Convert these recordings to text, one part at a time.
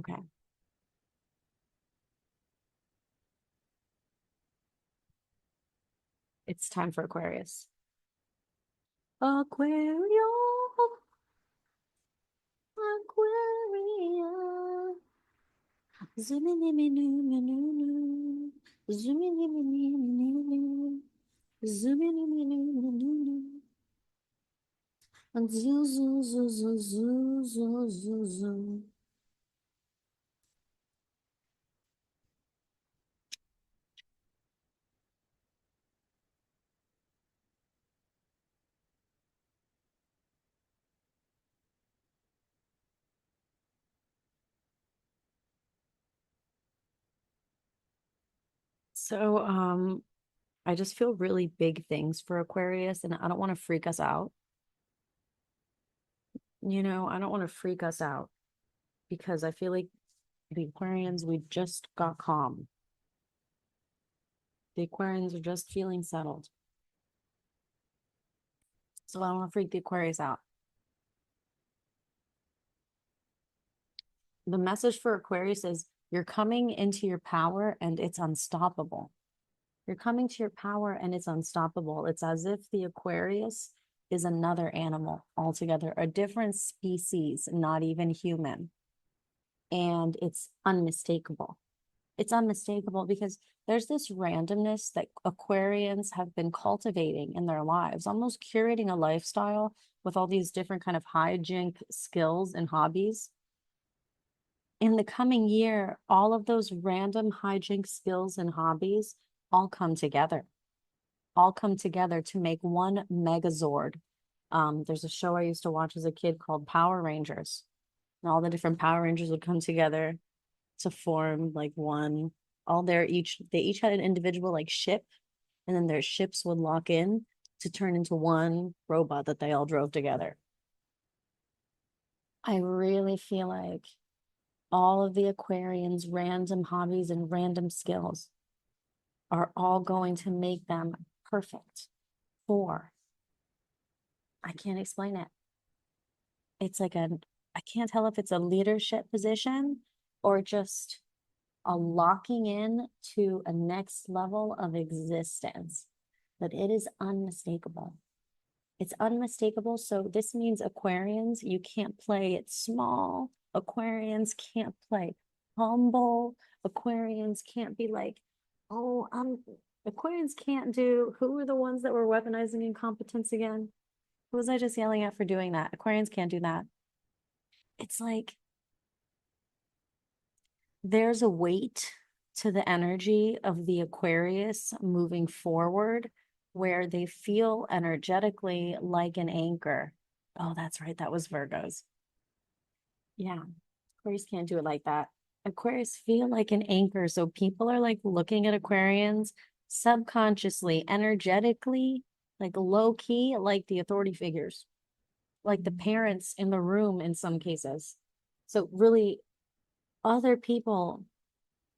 Okay. It's time for Aquarius. Aquarius, Aquarius. Zoom-in-in-in-in-in-in-in. Zoom-in-in-in-in-in-in. Zoom-in-in-in-in-in-in. Zoo, zoo, zoo, zoo, zoo, zoo, zoo, zoo. So, I just feel really big things for Aquarius, and I don't want to freak us out. I don't want to freak us out because I feel like the Aquarians, we just got calm. The Aquarians are just feeling settled. So I don't want to freak the Aquarius out. The message for Aquarius is you're coming into your power and it's unstoppable. You're coming to your power and it's unstoppable. It's as if the Aquarius is another animal altogether, a different species, not even human. And it's unmistakable. It's unmistakable because there's this randomness that Aquarians have been cultivating in their lives, almost curating a lifestyle with all these different kind of hijink skills and hobbies. In the coming year, all of those random hijink skills and hobbies all come together to make one megazord. There's a show I used to watch as a kid called Power Rangers, and all the different Power Rangers would come together to form like one. They each had an individual like ship, and then their ships would lock in to turn into one robot that they all drove together. I really feel like all of the Aquarians' random hobbies and random skills are all going to make them perfect for. I can't explain it. It's like I can't tell if it's a leadership position or just a locking in to a next level of existence, but it is unmistakable. It's unmistakable. So this means Aquarians, you can't play it small. Aquarians can't play humble. Aquarians can't be like, oh, Aquarians can't do, who were the ones that were weaponizing incompetence again? Who was I just yelling at for doing that? Aquarians can't do that. It's like there's a weight to the energy of the Aquarius moving forward where they feel energetically like an anchor. Oh, that's right. That was Virgos. Yeah. Aquarius can't do it like that. Aquarius feel like an anchor. So people are like looking at Aquarians subconsciously, energetically, like low key, like the authority figures, like the parents in the room in some cases. So really, other people,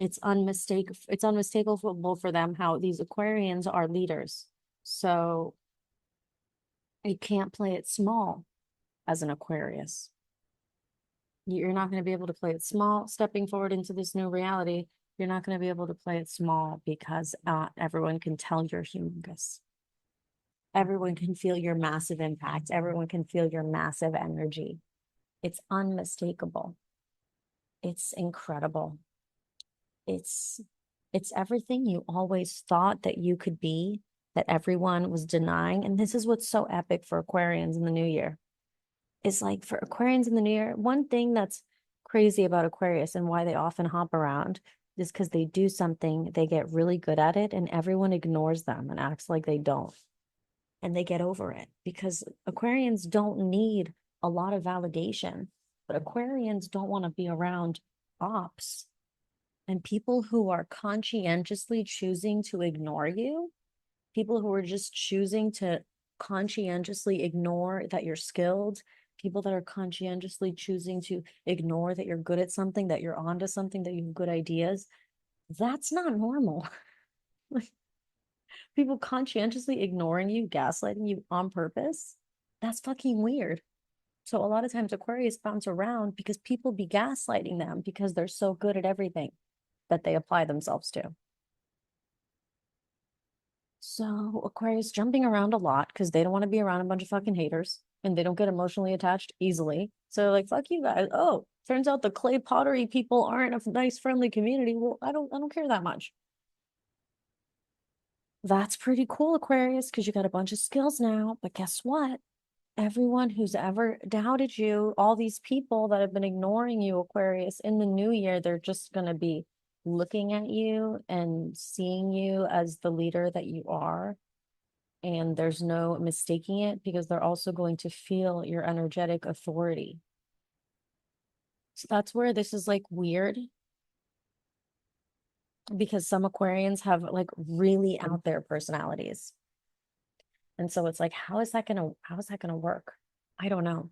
it's unmistakable for them how these Aquarians are leaders. So you can't play it small as an Aquarius. You're not going to be able to play it small. Stepping forward into this new reality, you're not going to be able to play it small because everyone can tell you're humongous. Everyone can feel your massive impact. Everyone can feel your massive energy. It's unmistakable. It's incredible. It's it's everything you always thought that you could be, that everyone was denying. And this is what's so epic for Aquarians in the new year. Is like for Aquarians in the new year, one thing that's crazy about Aquarius and why they often hop around is because they do something, they get really good at it, and everyone ignores them and acts like they don't. And they get over it because Aquarians don't need a lot of validation, but Aquarians don't want to be around ops and people who are conscientiously choosing to ignore you, people who are just choosing to conscientiously ignore that you're skilled, people that are conscientiously choosing to ignore that you're good at something, that you're onto something, that you have good ideas. That's not normal. Like people conscientiously ignoring you, gaslighting you on purpose. That's fucking weird. So a lot of times Aquarius bounce around because people be gaslighting them because they're so good at everything that they apply themselves to. So Aquarius jumping around a lot because they don't want to be around a bunch of fucking haters and they don't get emotionally attached easily. So like, fuck you guys. Oh, turns out the clay pottery people aren't a nice, friendly community. Well, I don't care that much. That's pretty cool, Aquarius, because you got a bunch of skills now. But guess what? Everyone who's ever doubted you, all these people that have been ignoring you, Aquarius, in the new year, they're just going to be looking at you and seeing you as the leader that you are. And there's no mistaking it because they're also going to feel your energetic authority. So that's where this is like weird because some Aquarians have like really out there personalities. And so it's like, how is that gonna work? I don't know.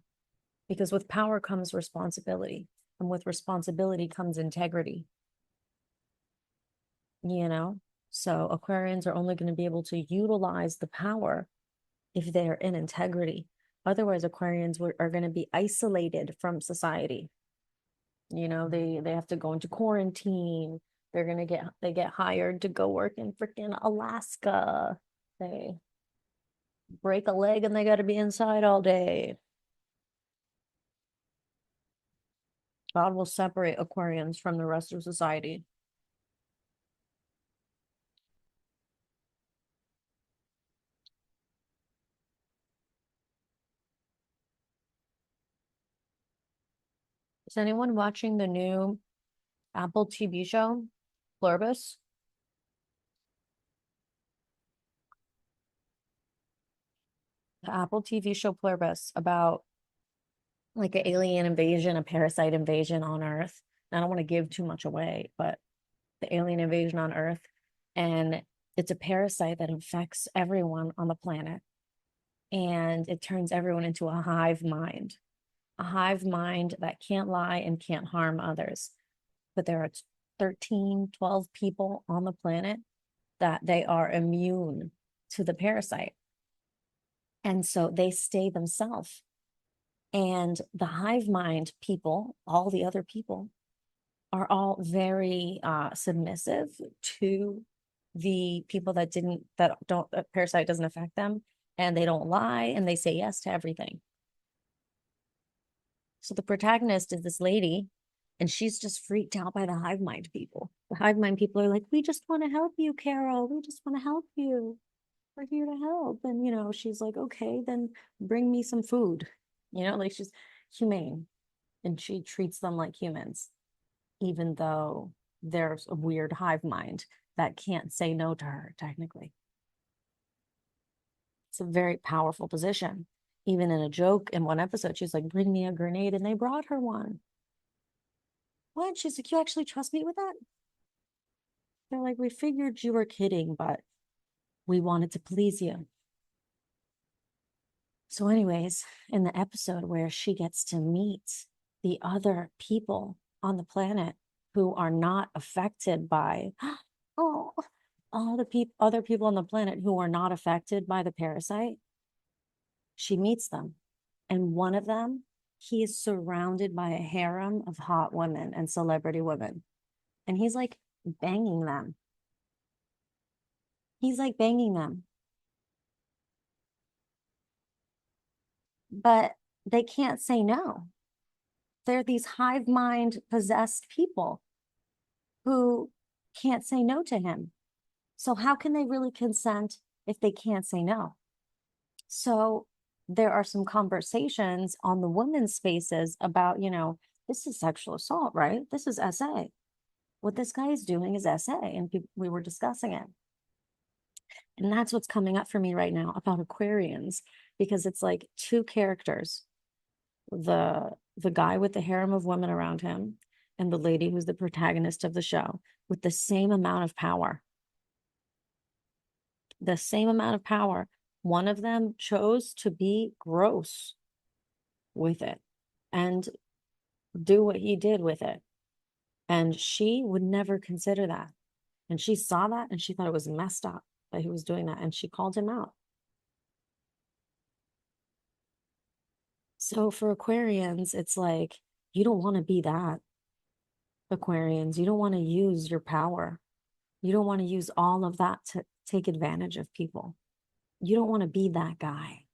Because with power comes responsibility, and with responsibility comes integrity, you know? So Aquarians are only going to be able to utilize the power if they're in integrity. Otherwise, Aquarians are going to be isolated from society. You know, they have to go into quarantine. They get hired to go work in freaking Alaska. They break a leg and they got to be inside all day. God will separate Aquarians from the rest of society. Is anyone watching the new Apple TV show, Pluribus? The Apple TV show Pluribus about like an alien invasion, a parasite invasion on Earth. I don't want to give too much away, but the alien invasion on Earth. And it's a parasite that infects everyone on the planet. And it turns everyone into a hive mind that can't lie and can't harm others. But there are 13, 12 people on the planet that they are immune to the parasite. And so they stay themselves. And the hive mind people, all the other people, are all very submissive to the people that parasite doesn't affect them. And they don't lie and they say yes to everything. So the protagonist is this lady, and she's just freaked out by the hive mind people. The hive mind people are like, we just want to help you, Carol. We just want to help you. We're here to help. And, she's like, okay, then bring me some food. Like she's humane and she treats them like humans, even though there's a weird hive mind that can't say no to her, technically. It's a very powerful position. Even in a joke in one episode, she's like, bring me a grenade. And they brought her one. What? She's like, you actually trust me with that? They're like, we figured you were kidding, but we wanted to please you. So, anyways, in the episode where she gets to meet the other people on the planet who are not affected by oh, all the other people on the planet who are not affected by the parasite, she meets them. And one of them, he is surrounded by a harem of hot women and celebrity women. And he's like banging them. He's like banging them. But they can't say no. They're these hive mind possessed people who can't say no to him. So how can they really consent if they can't say no? So there are some conversations on the women's spaces about, this is sexual assault, right? This is SA. What this guy is doing is SA, and we were discussing it. And that's what's coming up for me right now about Aquarians, because it's like two characters, the guy with the harem of women around him and the lady who's the protagonist of the show with the same amount of power. The same amount of power. One of them chose to be gross with it and do what he did with it. And she would never consider that. And she saw that and she thought it was messed up that he was doing that. And she called him out. So for Aquarians, it's like, you don't want to be that. Aquarians, you don't want to use your power. You don't want to use all of that to take advantage of people. You don't want to be that guy.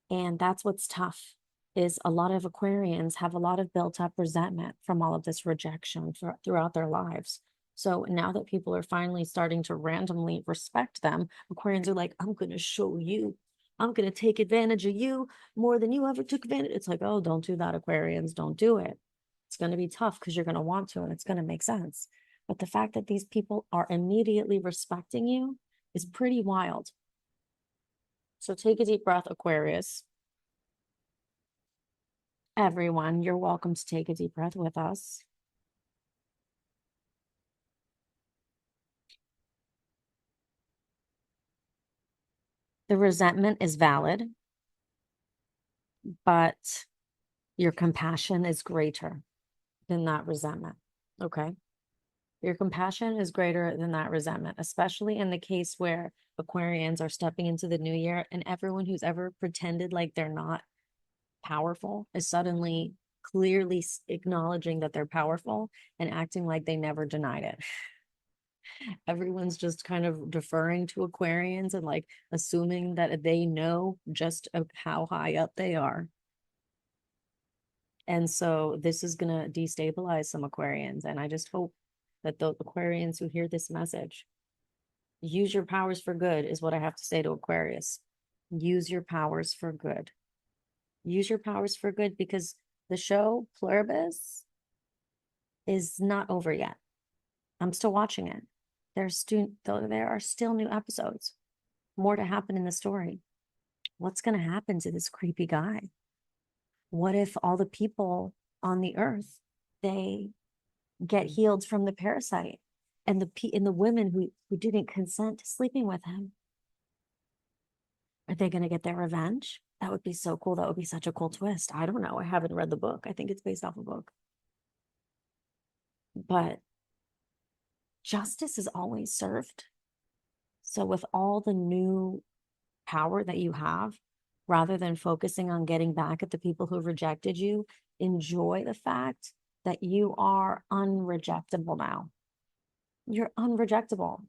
And that's what's tough is a lot of Aquarians have a lot of built up resentment from all of this rejection throughout their lives. So now that people are finally starting to randomly respect them, Aquarians are like, I'm going to show you. I'm going to take advantage of you more than you ever took advantage. It's like, oh, don't do that, Aquarians. Don't do it. It's going to be tough because you're going to want to, and it's going to make sense. But the fact that these people are immediately respecting you is pretty wild. So take a deep breath, Aquarius. Everyone, you're welcome to take a deep breath with us. The resentment is valid, but your compassion is greater than that resentment. Okay. Your compassion is greater than that resentment, especially in the case where Aquarians are stepping into the new year and everyone who's ever pretended like they're not powerful is suddenly clearly acknowledging that they're powerful and acting like they never denied it. Everyone's just kind of deferring to Aquarians and like assuming that they know just how high up they are. And so this is going to destabilize some Aquarians. And I just hope that the Aquarians who hear this message use your powers for good, is what I have to say to Aquarius. Use your powers for good. Use your powers for good, because the show Pluribus is not over yet. I'm still watching it. There are still new episodes, more to happen in the story. What's going to happen to this creepy guy? What if all the people on the earth, they get healed from the parasite, and the women who didn't consent to sleeping with him, are they going to get their revenge? That would be so cool. That would be such a cool twist. I don't know. I haven't read the book. I think it's based off a book. But justice is always served. So with all the new power that you have, rather than focusing on getting back at the people who rejected you, enjoy the fact that you are unrejectable now. You're unrejectable.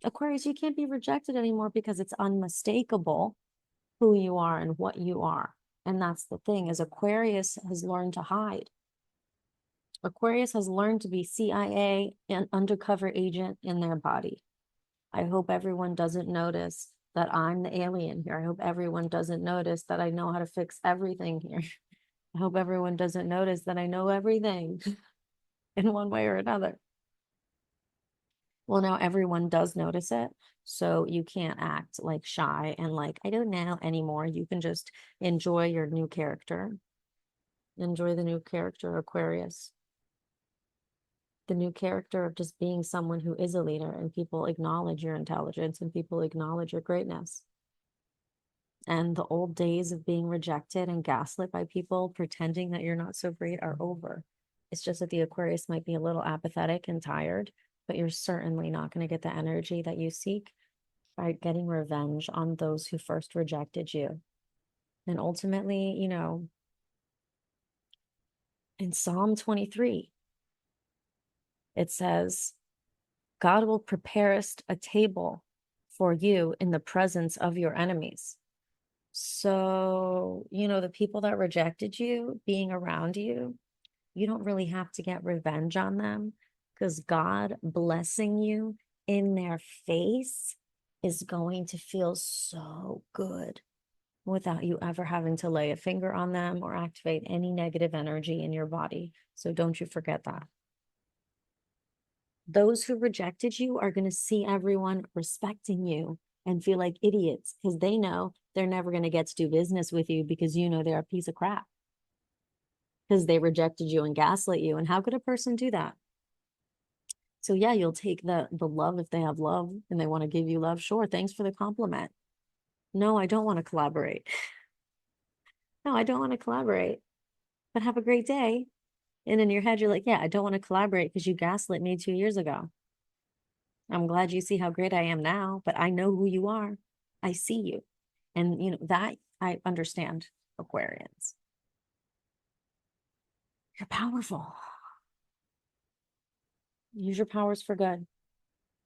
Aquarius, you can't be rejected anymore because it's unmistakable who you are and what you are. And that's the thing, is Aquarius has learned to hide. Aquarius has learned to be CIA and undercover agent in their body. I hope everyone doesn't notice that I'm the alien here. I hope everyone doesn't notice that I know how to fix everything here. I hope everyone doesn't notice that I know everything in one way or another. Well, now everyone does notice it. So you can't act like shy and like, I don't know anymore. You can just enjoy your new character. Enjoy the new character, Aquarius. The new character of just being someone who is a leader, and people acknowledge your intelligence and people acknowledge your greatness. And the old days of being rejected and gaslit by people pretending that you're not so great are over. It's just that the Aquarius might be a little apathetic and tired, but you're certainly not going to get the energy that you seek by getting revenge on those who first rejected you. And ultimately, in Psalm 23, it says, God will prepare a table for you in the presence of your enemies. So, the people that rejected you being around you, you don't really have to get revenge on them, because God blessing you in their face is going to feel so good without you ever having to lay a finger on them or activate any negative energy in your body. So don't you forget that. Those who rejected you are going to see everyone respecting you and feel like idiots, because they know they're never going to get to do business with you, because they're a piece of crap, because they rejected you and gaslit you. And how could a person do that? So yeah, you'll take the love if they have love and they want to give you love. Sure, thanks for the compliment. No, I don't want to collaborate. No, I don't want to collaborate. But have a great day. And in your head, you're like, yeah, I don't want to collaborate because you gaslit me 2 years ago. I'm glad you see how great I am now, but I know who you are. I see you. And that I understand. Aquarians. You're powerful. Use your powers for good.